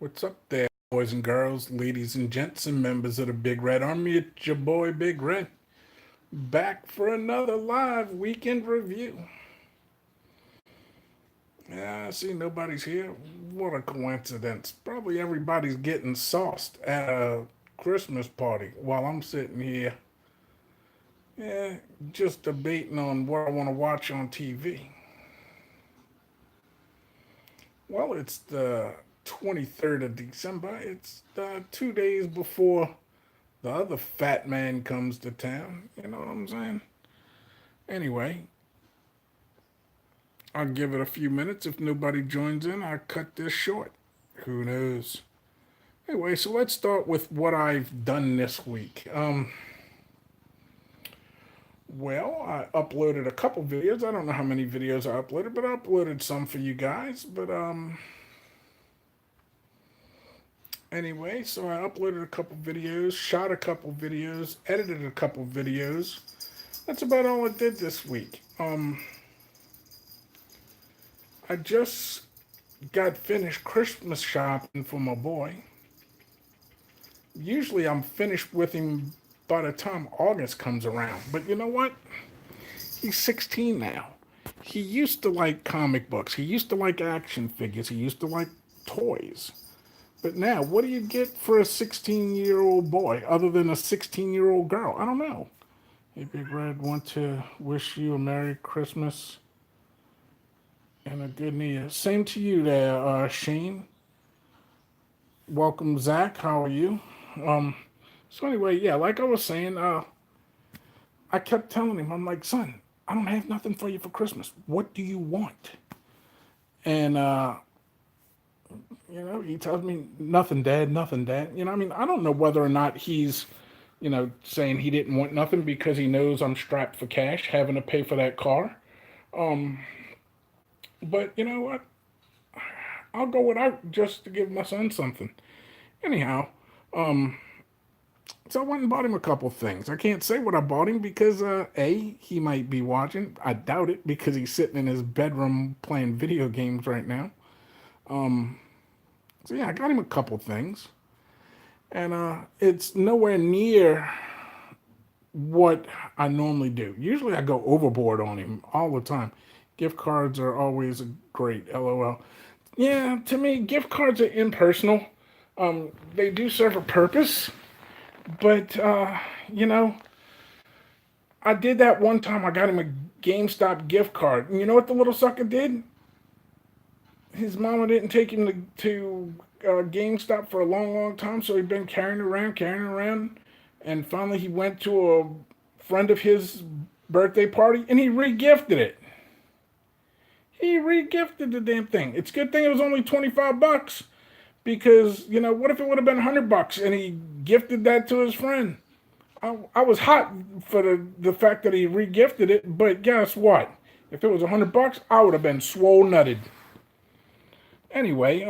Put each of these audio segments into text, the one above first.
What's up there, boys and girls, ladies and gents, and members of the Big Red Army? It's your boy Big Red, back for another live weekend review. Yeah, I see nobody's here. What a coincidence. Probably everybody's getting sauced at a Christmas party while I'm sitting here, yeah, just debating on what I want to watch on TV. Well, it's the 23rd of December. It's 2 days before the other fat man comes to town. You know what I'm saying? Anyway, I'll give it a few minutes. If nobody joins in, I'll cut this short. Who knows? Anyway, so let's start with what I've done this week. Well, I uploaded a couple videos. I don't know how many videos I uploaded, but I uploaded some for you guys. But anyway, so I uploaded a couple videos, shot a couple videos, edited a couple videos. That's about all I did this week. I just got finished Christmas shopping for my boy. Usually I'm finished with him by the time August comes around. But you know what? He's 16 now. He used to like comic books. He used to like action figures. He used to like toys. But now, what do you get for a 16-year-old boy other than a 16-year-old girl? I don't know. Hey, Big Red, want to wish you a Merry Christmas and a good New Year. Same to you there, Shane. Welcome, Zach. How are you? Um, so anyway, yeah, like I was saying, I kept telling him, I'm like, son, I don't have nothing for you for Christmas. What do you want? And he tells me nothing, Dad, nothing, Dad. I mean, I don't know whether or not he's, saying he didn't want nothing because he knows I'm strapped for cash, having to pay for that car. Um, but you know what? I'll go without just to give my son something. Anyhow, um, so I went and bought him a couple things. I can't say what I bought him because A, he might be watching. I doubt it because he's sitting in his bedroom playing video games right now. Um, so yeah, I got him a couple things, and it's nowhere near what I normally do. Usually I go overboard on him all the time. Gift cards are always great. LOL. Yeah, to me, gift cards are impersonal. They do serve a purpose, but you know, I did that one time. I got him a GameStop gift card, and you know what the little sucker did? His mama didn't take him to GameStop for a long, long time, so he'd been carrying around, and finally he went to a friend of his birthday party, and he regifted it. He regifted the damn thing. It's a good thing it was only 25 bucks because what if it would have been 100 bucks and he gifted that to his friend? I was hot for the fact that he regifted it, but guess what? If it was 100 bucks, I would have been swole nutted. Anyway,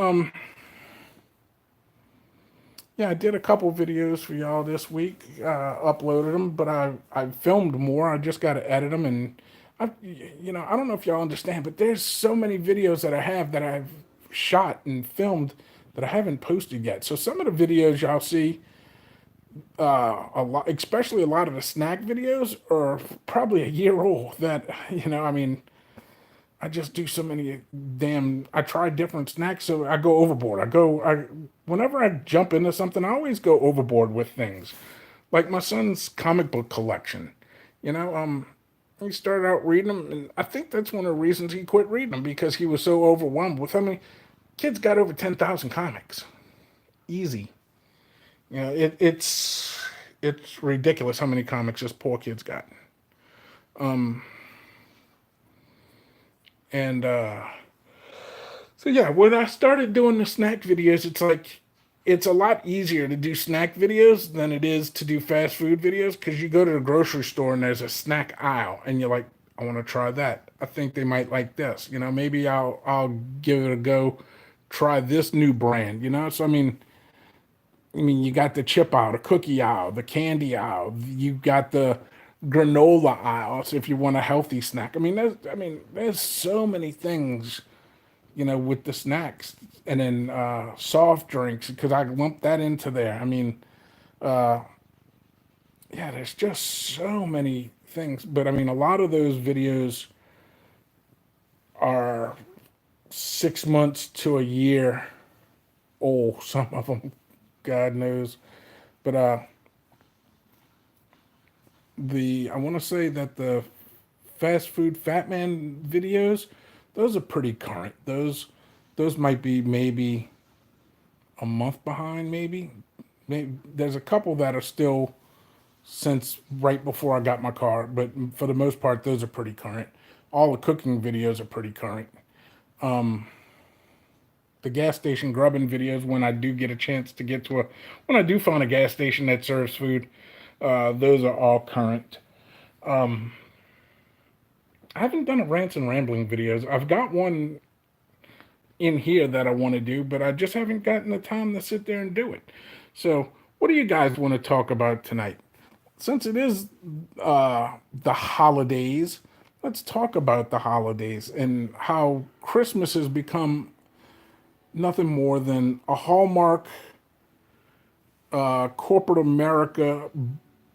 yeah, I did a couple videos for y'all this week. Uploaded them, but I filmed more. I just got to edit them, and I don't know if y'all understand, but there's so many videos that I have that I've shot and filmed that I haven't posted yet. So some of the videos y'all see, a lot, especially a lot of the snack videos, are probably a year old. That I mean, I just do so many damn. I try different snacks, so I go overboard. Whenever I jump into something, I always go overboard with things. Like my son's comic book collection. You know, he started out reading them, and I think that's one of the reasons he quit reading them because he was so overwhelmed with. I mean, kids got over 10,000 comics, easy. It's ridiculous how many comics this poor kid's got. Um, and So yeah, when I started doing the snack videos, it's a lot easier to do snack videos than it is to do fast food videos because you go to the grocery store and there's a snack aisle and you're like, I want to try that. I think they might like this. Maybe I'll give it a go. Try this new brand. So I mean, you got the chip aisle, the cookie aisle, the candy aisle. You got the granola aisle. So if you want a healthy snack, I mean, there's so many things with the snacks, and then soft drinks because I lumped that into there. I mean, uh, yeah, there's just so many things. But I mean, a lot of those videos are 6 months to a year old. Some of them, God knows. But the I want to say that the fast food fat man videos, those are pretty current. Those might be maybe a month behind, maybe there's a couple that are still since right before I got my car, but for the most part, those are pretty current. All the cooking videos are pretty current. The gas station grubbing videos, when I do get a chance to get to when I do find a gas station that serves food, those are all current. I haven't done a rants and rambling videos. I've got one in here that I want to do, but I just haven't gotten the time to sit there and do it. So, what do you guys want to talk about tonight? Since it is the holidays, let's talk about the holidays and how Christmas has become nothing more than a Hallmark corporate America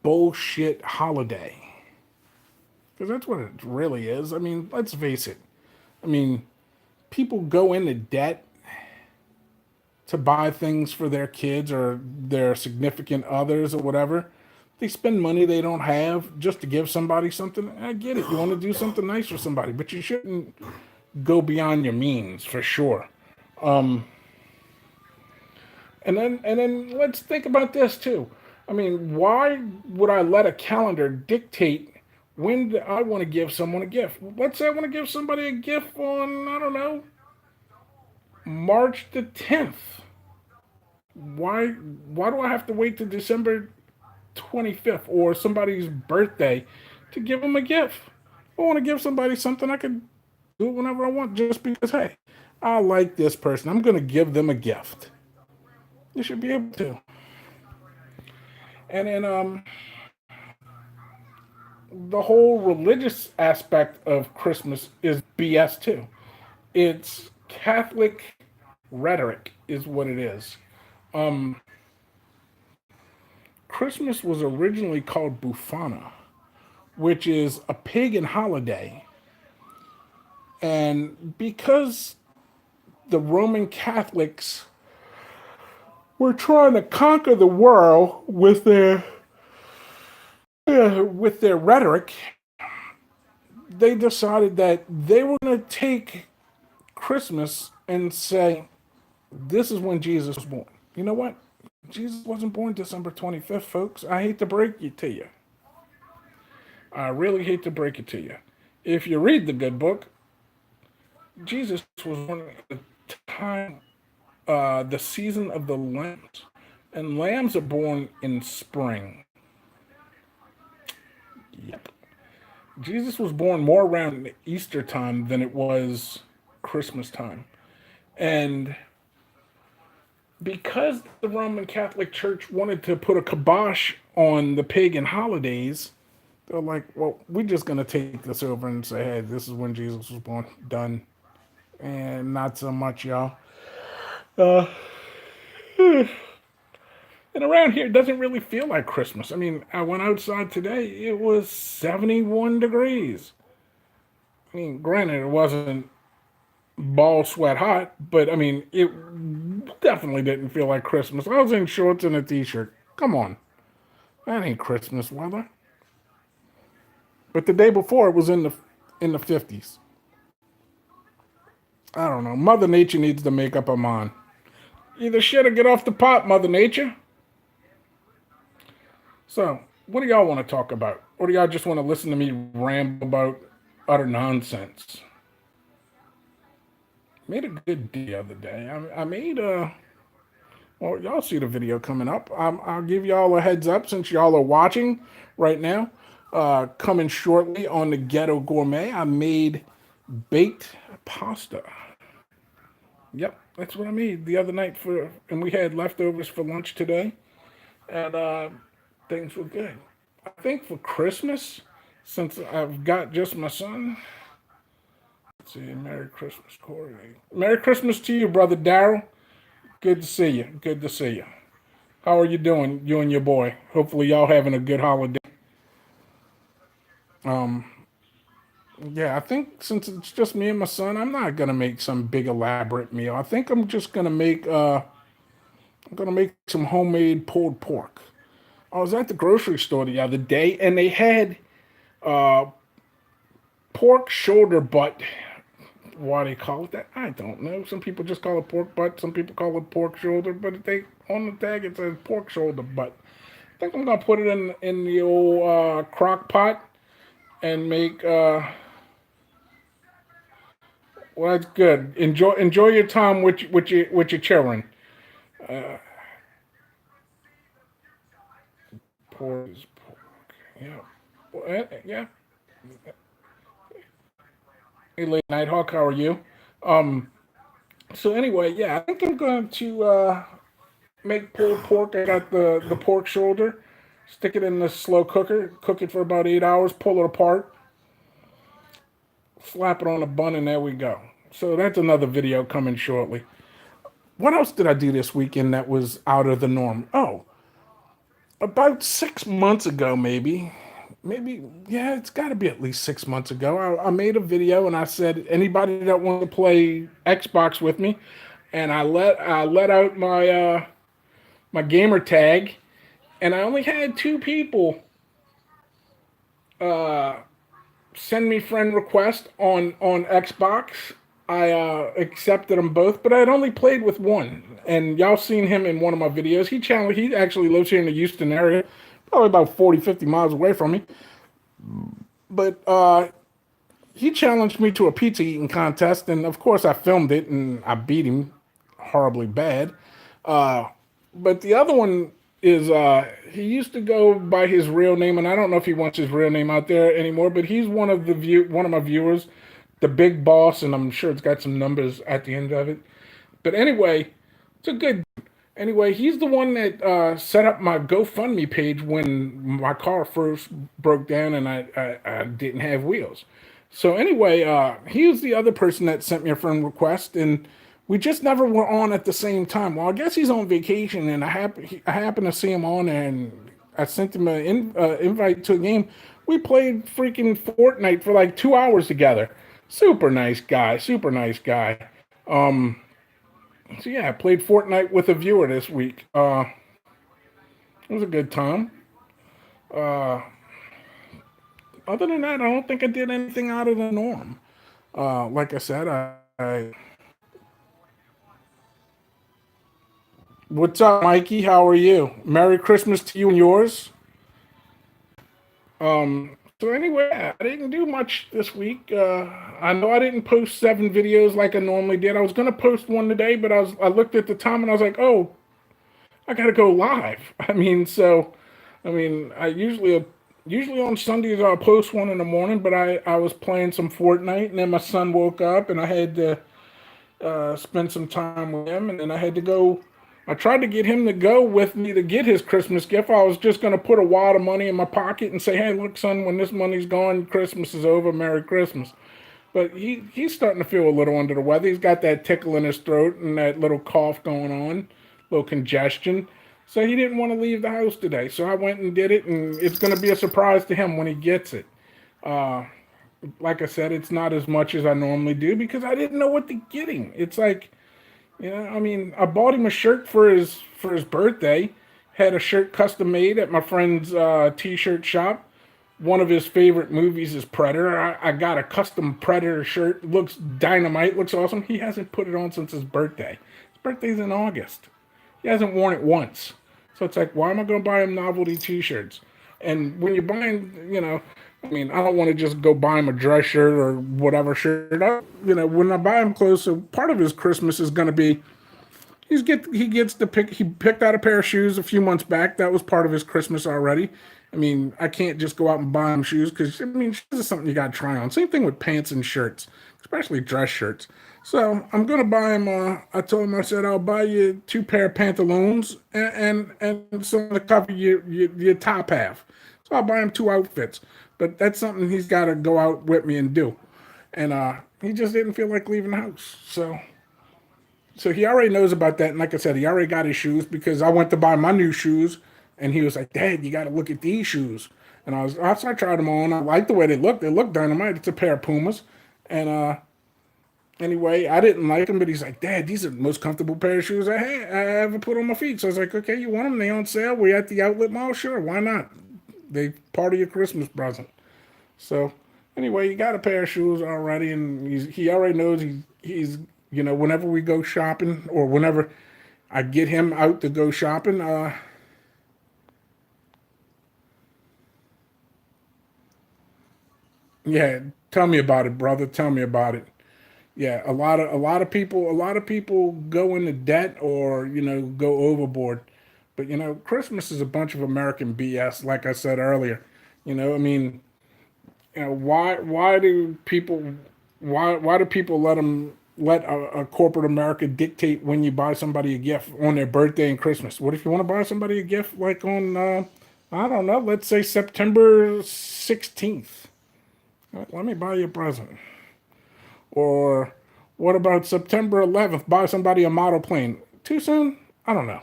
bullshit holiday. Because that's what it really is. I mean, let's face it. I mean, people go into debt to buy things for their kids or their significant others or whatever. They spend money they don't have just to give somebody something. I get it. You want to do something nice for somebody, but you shouldn't go beyond your means for sure. And then let's think about this too. I mean, why would I let a calendar dictate when I want to give someone a gift? Let's say I want to give somebody a gift on, I don't know, March the 10th. Why do I have to wait to December 25th or somebody's birthday to give them a gift? I want to give somebody something, I can do it whenever I want just because, hey, I like this person. I'm going to give them a gift. You should be able to. And then the whole religious aspect of Christmas is BS too. It's Catholic rhetoric, is what it is. Um, Christmas was originally called Bufana, which is a pagan holiday. And because the Roman Catholics were trying to conquer the world with their rhetoric, they decided that they were going to take Christmas and say, this is when Jesus was born. You know what? Jesus wasn't born December 25th, folks. I hate to break it to you. I really hate to break it to you. If you read the good book, Jesus was born at the time, the season of the lambs. And lambs are born in spring. Yep. Jesus was born more around Easter time than it was Christmas time. And because the Roman Catholic Church wanted to put a kibosh on the pagan holidays, they're like, well, we're just going to take this over and say, hey, this is when Jesus was born. Done. And not so much, y'all. Uh, and around here, it doesn't really feel like Christmas. I mean, I went outside today, it was 71 degrees. I mean, granted, it wasn't ball sweat hot, but I mean, it definitely didn't feel like Christmas. I was in shorts and a t-shirt. Come on, that ain't Christmas weather. But the day before, it was in the 50s. I don't know. Mother Nature needs to make up her mind. Either shit or get off the pot, Mother Nature. So, what do y'all want to talk about? Or do y'all just want to listen to me ramble about utter nonsense? Made a good deal the other day. I made a. Well, y'all see the video coming up. I'll give y'all a heads up since y'all are watching right now. Coming shortly on the Ghetto Gourmet, I made baked pasta. Yep, that's what I made the other night and we had leftovers for lunch today, and things were good. I think for Christmas, since I've got just my son, Let's see, Merry Christmas, Corey. Merry Christmas to you, brother Daryl. Good to see you. Good to see you. How are you doing, you and your boy? Hopefully, y'all having a good holiday. Um, yeah, I think since it's just me and my son, I'm not gonna make some big elaborate meal. I think I'm gonna make some homemade pulled pork. I was at the grocery store the other day, and they had uh, pork shoulder butt. Why they call it that, I don't know. Some people just call it pork butt. Some people call it pork shoulder. But they on the tag it says pork shoulder butt. I think I'm gonna put it in the old crock pot and make. Well, that's good. Enjoy your time with your children. Uh, pork is pork. Yeah. Well, yeah. Hey, late night hawk. How are you? Um. So anyway, yeah, I think I'm going to make pulled pork. I got the pork shoulder. Stick it in the slow cooker. Cook it for about 8 hours. Pull it apart. Slap it on a bun, and there we go. So that's another video coming shortly. What else did I do this weekend that was out of the norm? Oh, about 6 months ago, maybe, yeah, it's got to be at least 6 months ago. I made a video and I said anybody that wants to play Xbox with me, and I let out my gamer tag, and I only had two people uh, send me friend request on Xbox. I accepted them both, but I'd only played with one. And y'all seen him in one of my videos. He actually lives here in the Houston area, probably about 40, 50 miles away from me. But he challenged me to a pizza eating contest, and of course I filmed it, and I beat him horribly bad. Uh, but the other one is he used to go by his real name, and I don't know if he wants his real name out there anymore. But he's one of my viewers, the Big Boss, and I'm sure it's got some numbers at the end of it. But anyway, it's a good. Anyway, he's the one that set up my GoFundMe page when my car first broke down and I didn't have wheels. So anyway, he was the other person that sent me a friend request, and we just never were on at the same time. Well, I guess he's on vacation, and I happened to see him on, and I sent him an invite to a game. We played freaking Fortnite for like 2 hours together. Super nice guy. Super nice guy. Um, so yeah, I played Fortnite with a viewer this week. It was a good time. Uh, Other than that, I don't think I did anything out of the norm. Like I said, what's up, Mikey? How are you? Merry Christmas to you and yours. So anyway, I didn't do much this week. I know I didn't post 7 videos like I normally did. I was gonna post one today, but I looked at the time and I was like, oh, I gotta go live. I usually on Sundays I'll post one in the morning, but I was playing some Fortnite, and then my son woke up and I had to spend some time with him, and then I had to go. I tried to get him to go with me to get his Christmas gift. I was just going to put a wad of money in my pocket and say, "Hey, look, son, when this money's gone, Christmas is over. Merry Christmas." But he's starting to feel a little under the weather. He's got that tickle in his throat and that little cough going on, little congestion. So he didn't want to leave the house today. So I went and did it, and it's going to be a surprise to him when he gets it. Uh, like I said, it's not as much as I normally do because I didn't know what to get him. It's like, I bought him a shirt for his birthday. Had a shirt custom made at my friend's t-shirt shop. One of his favorite movies is Predator. I got a custom Predator shirt. Looks dynamite. Looks awesome. He hasn't put it on since his birthday. His birthday's in August. He hasn't worn it once. So it's like, why am I going to buy him novelty T-shirts? And when you're buying, I don't want to just go buy him a dress shirt or whatever shirt. When I buy him clothes, so part of his Christmas is going to be he gets to pick. He picked out a pair of shoes a few months back. That was part of his Christmas already. I can't just go out and buy him shoes because shoes is something you got to try on. Same thing with pants and shirts, especially dress shirts. So I'm gonna buy him. I told him, I said, I'll buy you 2 pair of pantaloons and something to cover your top half. So I'll buy him 2 outfits. But that's something he's got to go out with me and do. And He just didn't feel like leaving the house. So he already knows about that. And like I said, he already got his shoes because I went to buy my new shoes, and he was like, "Dad, you got to look at these shoes." And so I tried them on. I liked the way they looked. They looked dynamite. It's a pair of Pumas, and anyway, I didn't like them, but he's like, "Dad, these are the most comfortable pair of shoes I ever put on my feet." So I was like, "Okay, you want them? They on sale? We at the outlet mall? Sure, why not? They part of your Christmas present." So anyway, he got a pair of shoes already, and he already knows he's whenever we go shopping or whenever I get him out to go shopping, yeah, tell me about it, brother. Tell me about it. Yeah, a lot of people go into debt or go overboard. But Christmas is a bunch of American BS, like I said earlier. I mean, why do people why do people let a corporate America dictate when you buy somebody a gift on their birthday and Christmas? What if you want to buy somebody a gift like on I don't know, let's say September 16th? Let me buy you a present. Or what about September 11th? Buy somebody a model plane. Too soon? I don't know.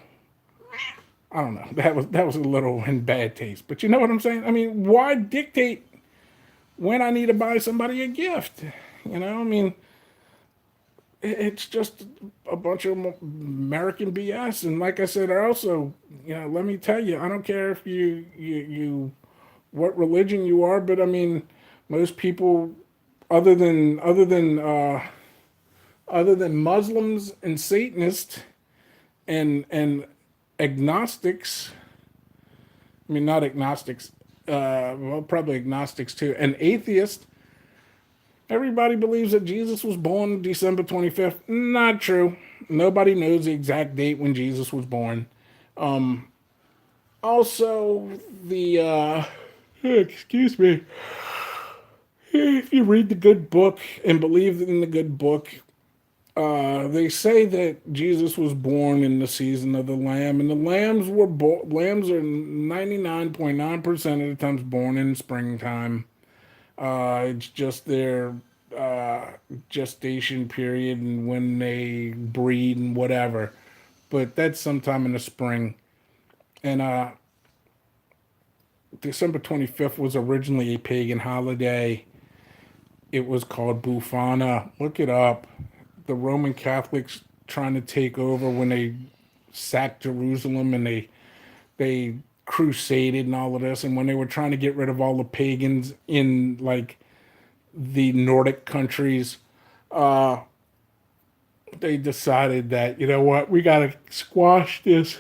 I don't know. That was a little in bad taste. But you know what I'm saying? I mean, why dictate when I need to buy somebody a gift? I mean, it's just a bunch of American BS. And like I said, I also, let me tell you, I don't care if you what religion you are, but I mean, most people, other than other than other than Muslims and Satanists and agnostics. I mean, not agnostics. Well, probably agnostics too, and atheists. Everybody believes that Jesus was born December 25th. Not true. Nobody knows the exact date when Jesus was born. Also, the excuse me. If you read the good book and believe in the good book, they say that Jesus was born in the season of the lamb, and the lambs are 99.9% of the times born in springtime. It's just their gestation period and when they breed and whatever. But that's sometime in the spring. And December 25th was originally a pagan holiday. It was called Bufana. Look it up. The Roman Catholics trying to take over when they sacked Jerusalem and they crusaded and all of this, and when they were trying to get rid of all the pagans in like the Nordic countries, uh, they decided that what, we gotta squash this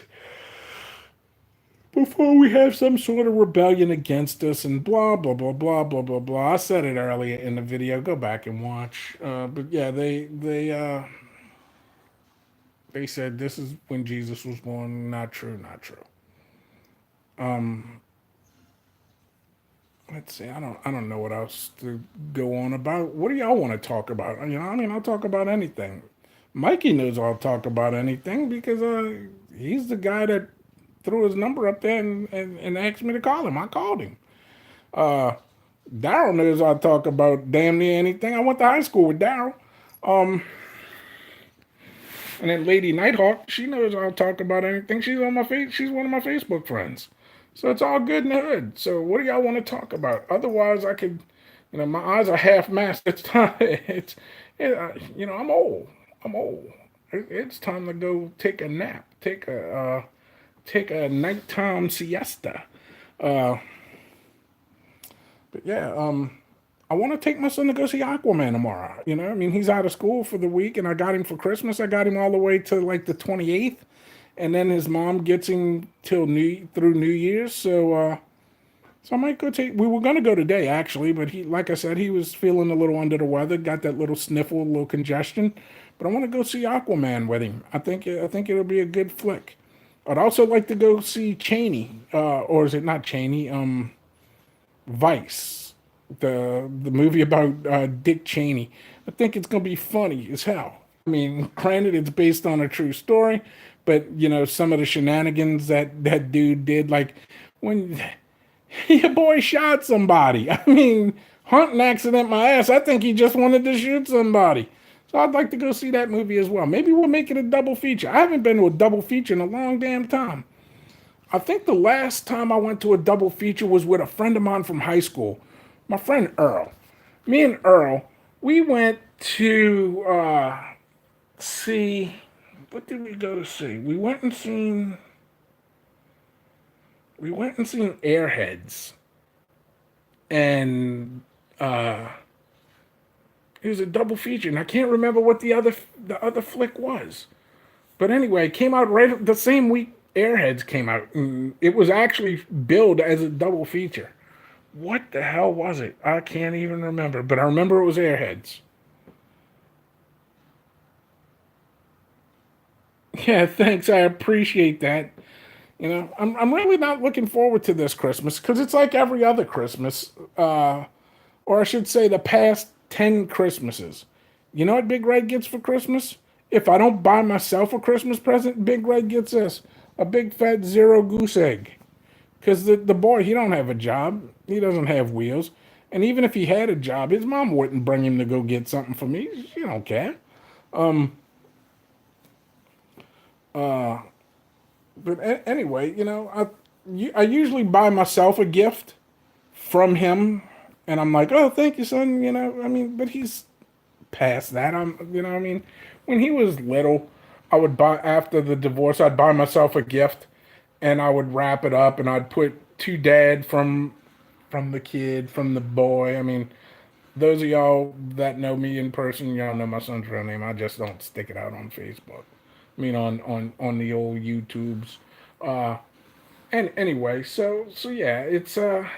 before we have some sort of rebellion against us and blah blah blah blah blah blah blah. I said it earlier in the video. Go back and watch. But yeah, they said this is when Jesus was born. Not true. Not true. Let's see. I don't know what else to go on about. What do y'all want to talk about? I mean, I'll talk about anything. Mikey knows I'll talk about anything because he's the guy that threw his number up there and asked me to call him. I called him. Uh, Daryl knows I'll talk about damn near anything. I went to high school with Daryl. Um, and then Lady Nighthawk, she knows I'll talk about anything. She's on my face. She's one of my Facebook friends. So it's all good in the hood. So what do y'all want to talk about? Otherwise, I could, my eyes are half masked. It's time. I'm old. I'm old. It's time to go take a nap. Take a nighttime siesta. Uh, but yeah, I want to take my son to go see Aquaman tomorrow. I mean, he's out of school for the week, and I got him for Christmas. I got him all the way to like the 28th, and then his mom gets him through New Year's. So I might go take. We were gonna go today actually, but like I said, he was feeling a little under the weather, got that little sniffle, a little congestion. But I want to go see Aquaman with him. I think it'll be a good flick. I'd also like to go see Cheney, or is it not Cheney? Vice, the movie about Dick Cheney. I think it's gonna be funny as hell. I mean, granted, it's based on a true story, but some of the shenanigans that dude did, like when your boy shot somebody. I mean, hunting accident my ass. I think he just wanted to shoot somebody. So I'd like to go see that movie as well. Maybe we'll make it a double feature. I haven't been to a double feature in a long damn time. I think the last time I went to a double feature was with a friend of mine from high school, my friend Earl. Me and Earl, we went to see. What did we go to see? We went and seen Airheads, and uh, it was a double feature, and I can't remember what the other flick was. But anyway, it came out right the same week Airheads came out. And it was actually billed as a double feature. What the hell was it? I can't even remember, but I remember it was Airheads. Yeah, thanks. I appreciate that. I'm really not looking forward to this Christmas because it's like every other Christmas, or I should say, the past 10 Christmases. You know what Big Red gets for Christmas? If I don't buy myself a Christmas present, Big Red gets this, a big fat zero goose egg. Because the boy, he don't have a job. He doesn't have wheels. And even if he had a job, his mom wouldn't bring him to go get something for me. She don't care. But anyway, I usually buy myself a gift from him, and I'm like, oh, thank you, son. But he's past that. When he was little, I would buy after the divorce. I'd buy myself a gift, and I would wrap it up, and I'd put to dad from the kid, from the boy. Those of y'all that know me in person, y'all know my son's real name. I just don't stick it out on Facebook. On the old YouTubes. Uh, and anyway, so yeah, it's I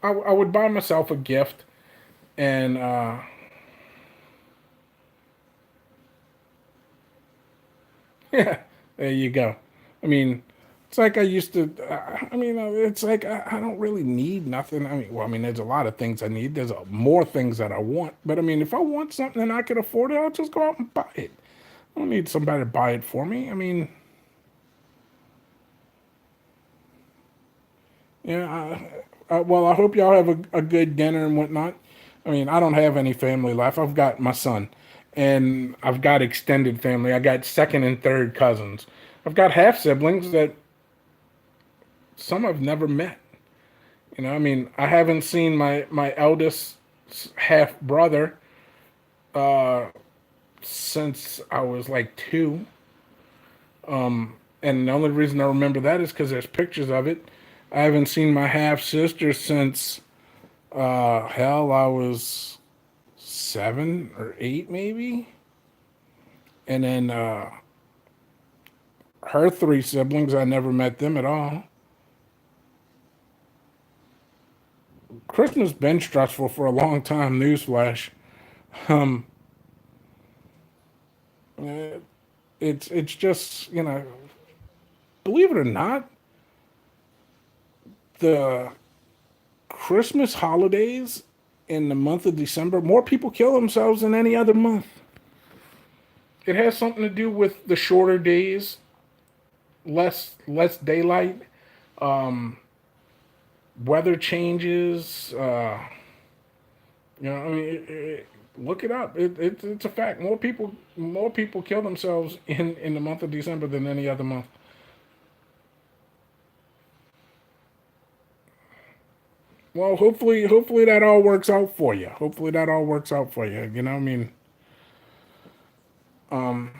would buy myself a gift, and yeah, there you go. I mean, it's like I used to. It's like I don't really need nothing. There's a lot of things I need. There's more things that I want. But if I want something and I can afford it, I'll just go out and buy it. I don't need somebody to buy it for me. Yeah. Well, I hope y'all have a good dinner and whatnot. I don't have any family left. I've got my son, and I've got extended family. I got second and third cousins. I've got half siblings that some I've never met. I haven't seen my eldest half brother since I was like two. And the only reason I remember that is because there's pictures of it. I haven't seen my half sister since hell, I was 7 or 8 maybe. And then her three siblings, I never met them at all. Christmas been stressful for a long time. Newsflash. Um, uh, it's just believe it or not, the Christmas holidays in the month of December, more people kill themselves than any other month. It has something to do with the shorter days, less daylight, um, weather changes. Look it up. It's a fact. More people kill themselves in the month of December than any other month. Well, hopefully that all works out for you. Hopefully that all works out for you. Um,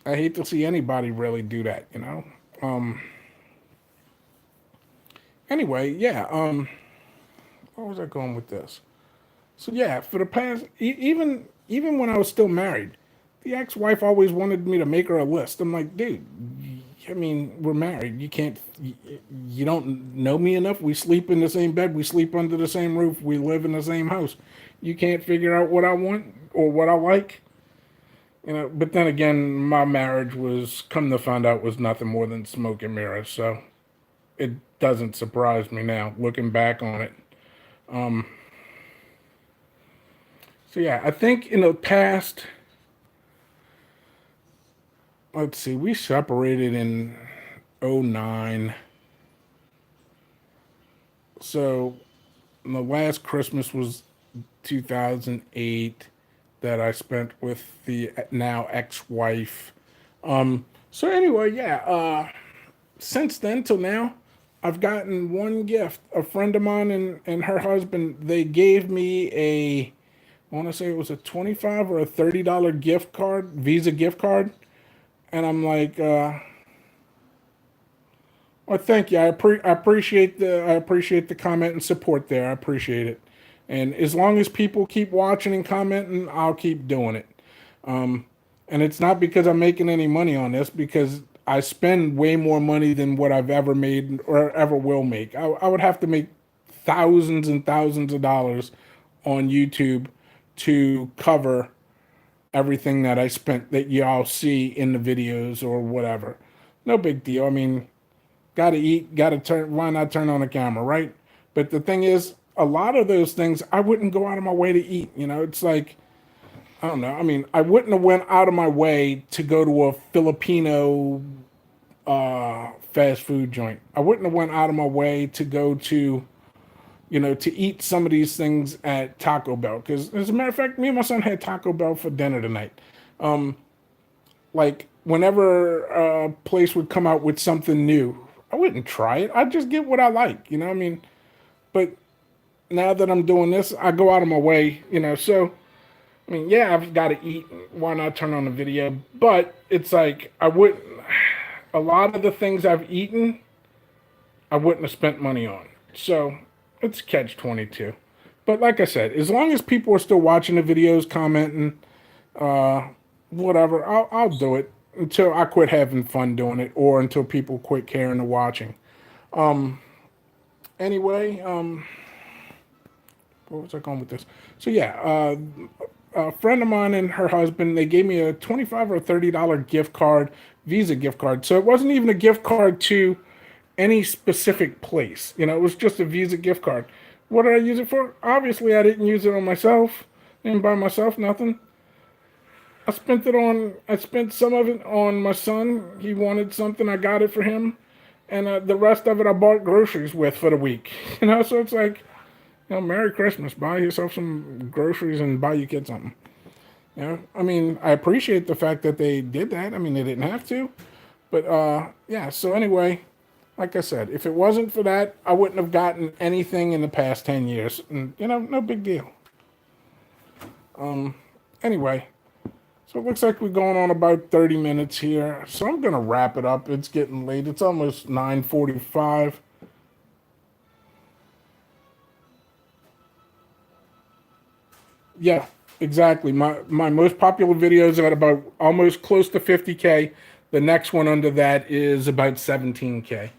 I hate to see anybody really do that. Um, anyway, yeah. Where was I going with this? So yeah, for the past, even when I was still married, the ex-wife always wanted me to make her a list. I'm like, dude, we're married. You can't, you don't know me enough. We sleep in the same bed. We sleep under the same roof. We live in the same house. You can't figure out what I want or what I like. But then again, my marriage was, come to find out, was nothing more than smoke and mirrors. So it doesn't surprise me now, looking back on it. Um, so yeah, I think in the past, let's see, we separated in '09. So the last Christmas was 2008 that I spent with the now ex-wife. So anyway, yeah. Since then till now, I've gotten one gift. A friend of mine and her husband, they gave me I want to say it was a 25 or a $30 gift card, Visa gift card. And I'm like, well, thank you. I appreciate the comment and support there. I appreciate it. And as long as people keep watching and commenting, I'll keep doing it. And it's not because I'm making any money on this, because I spend way more money than what I've ever made or ever will make. I would have to make thousands and thousands of dollars on YouTube to cover everything that I spent that y'all see in the videos or whatever. No big deal. I mean, gotta eat, gotta turn, why not turn on the camera, right? But the thing is, a lot of those things I wouldn't go out of my way to eat. It's like, I don't know. I mean, I wouldn't have went out of my way to go to a Filipino fast food joint. I wouldn't have went out of my way to go to eat some of these things at Taco Bell. Because as a matter of fact, me and my son had Taco Bell for dinner tonight. Like whenever a place would come out with something new, I wouldn't try it. I'd just get what I like. You know what I mean? But now that I'm doing this, I go out of my way. So I mean, yeah, I've got to eat. Why not turn on the video? But it's like I wouldn't. A lot of the things I've eaten, I wouldn't have spent money on. So it's catch 22. But like I said, as long as people are still watching the videos, commenting, whatever, I'll do it until I quit having fun doing it, or until people quit caring or watching. Anyway, where was I going with this? So yeah, a friend of mine and her husband, they gave me a 25 or $30 gift card, Visa gift card. So it wasn't even a gift card to any specific place. It was just a Visa gift card. What did I use it for? Obviously, I didn't use it on myself. Didn't buy myself nothing. I spent some of it on my son. He wanted something, I got it for him. And the rest of it I bought groceries with for the week. So it's like, Merry Christmas. Buy yourself some groceries and buy your kid something. I mean, I appreciate the fact that they did that. I mean, they didn't have to. But, yeah, so anyway, like I said, if it wasn't for that, I wouldn't have gotten anything in the past 10 years. And, no big deal. Anyway, so it looks like we're going on about 30 minutes here. So I'm going to wrap it up. It's getting late. It's almost 9:45. Yeah, exactly. My most popular videos are at about almost close to 50K. The next one under that is about 17K.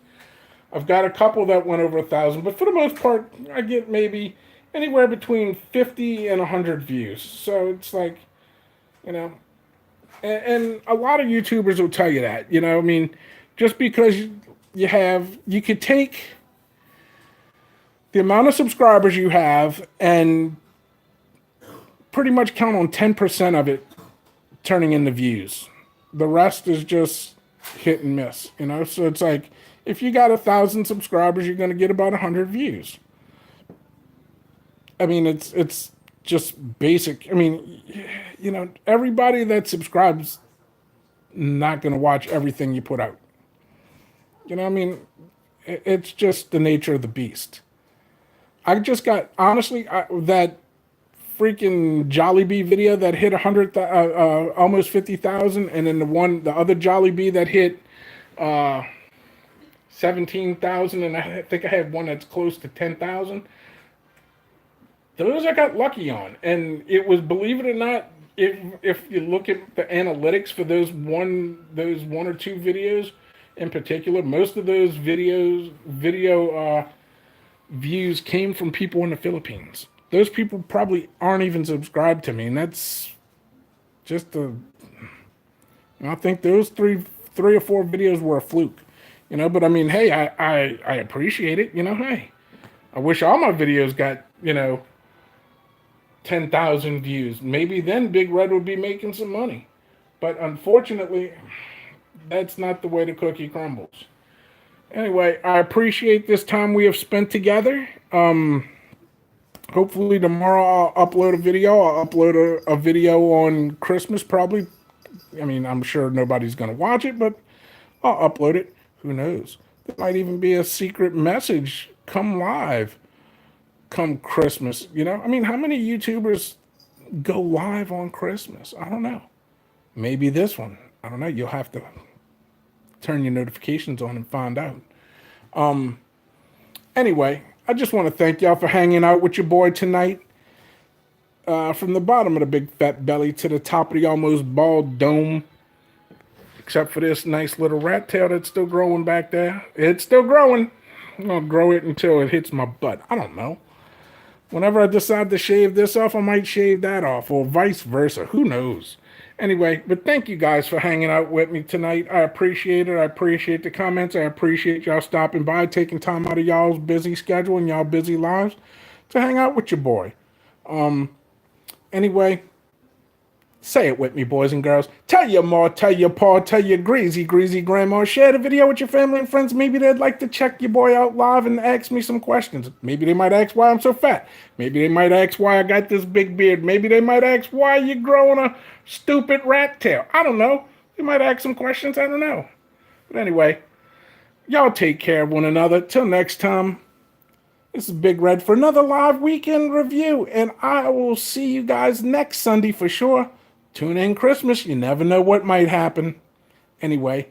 I've got a couple that went over 1,000, but for the most part, I get maybe anywhere between 50 and 100 views. So it's like, and a lot of YouTubers will tell you that. I mean, just because you could take the amount of subscribers you have and pretty much count on 10% of it turning into views. The rest is just hit and miss, So it's like, if you got 1,000 subscribers, you're going to get about 100 views. I mean, it's just basic. I mean, everybody that subscribes not going to watch everything you put out. I mean, it's just the nature of the beast. I just got, honestly, that freaking Jollibee video that hit 100, almost 50,000, and then the other Jollibee that hit 17,000, and I think I had one that's close to 10,000. Those I got lucky on, and it was, believe it or not, if you look at the analytics for those one or two videos in particular, most of those video views came from people in the Philippines. Those people probably aren't even subscribed to me, and that's just I think those three or four videos were a fluke, But I mean, hey, I appreciate it, Hey, I wish all my videos got 10,000 views. Maybe then Big Red would be making some money, but unfortunately, that's not the way the cookie crumbles. Anyway, I appreciate this time we have spent together. Hopefully tomorrow I'll upload a video. I'll upload a video on Christmas probably. I mean, I'm sure nobody's going to watch it, but I'll upload it. Who knows? There might even be a secret message come live come Christmas. You know, I mean, how many YouTubers go live on Christmas? I don't know. Maybe this one. I don't know. You'll have to turn your notifications on and find out. Anyway, I just want to thank y'all for hanging out with your boy tonight. From the bottom of the big fat belly to the top of the almost bald dome, except for this nice little rat tail that's still growing back there. It's still growing. I'm going to grow it until it hits my butt. I don't know. Whenever I decide to shave this off, I might shave that off, or vice versa. Who knows? Anyway, but thank you guys for hanging out with me tonight. I appreciate it. I appreciate the comments. I appreciate y'all stopping by, taking time out of y'all's busy schedule and y'all busy lives to hang out with your boy. Anyway, say it with me, boys and girls. Tell your ma, tell your pa, tell your greasy grandma. Share the video with your family and friends. Maybe they'd like to check your boy out live and ask me some questions. Maybe they might ask why I'm so fat. Maybe they might ask why I got this big beard. Maybe they might ask why you're growing a stupid rat tail. I don't know. They might ask some questions. I don't know. But anyway, y'all take care of one another. Till next time. This is Big Red for another live weekend review, and I will see you guys next Sunday for sure. Tune in Christmas. You never know what might happen. Anyway,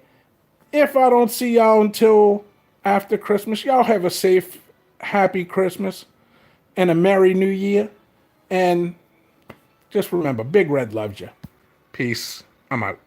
if I don't see y'all until after Christmas, y'all have a safe, happy Christmas and a Merry New Year. And just remember, Big Red loves you. Peace. I'm out.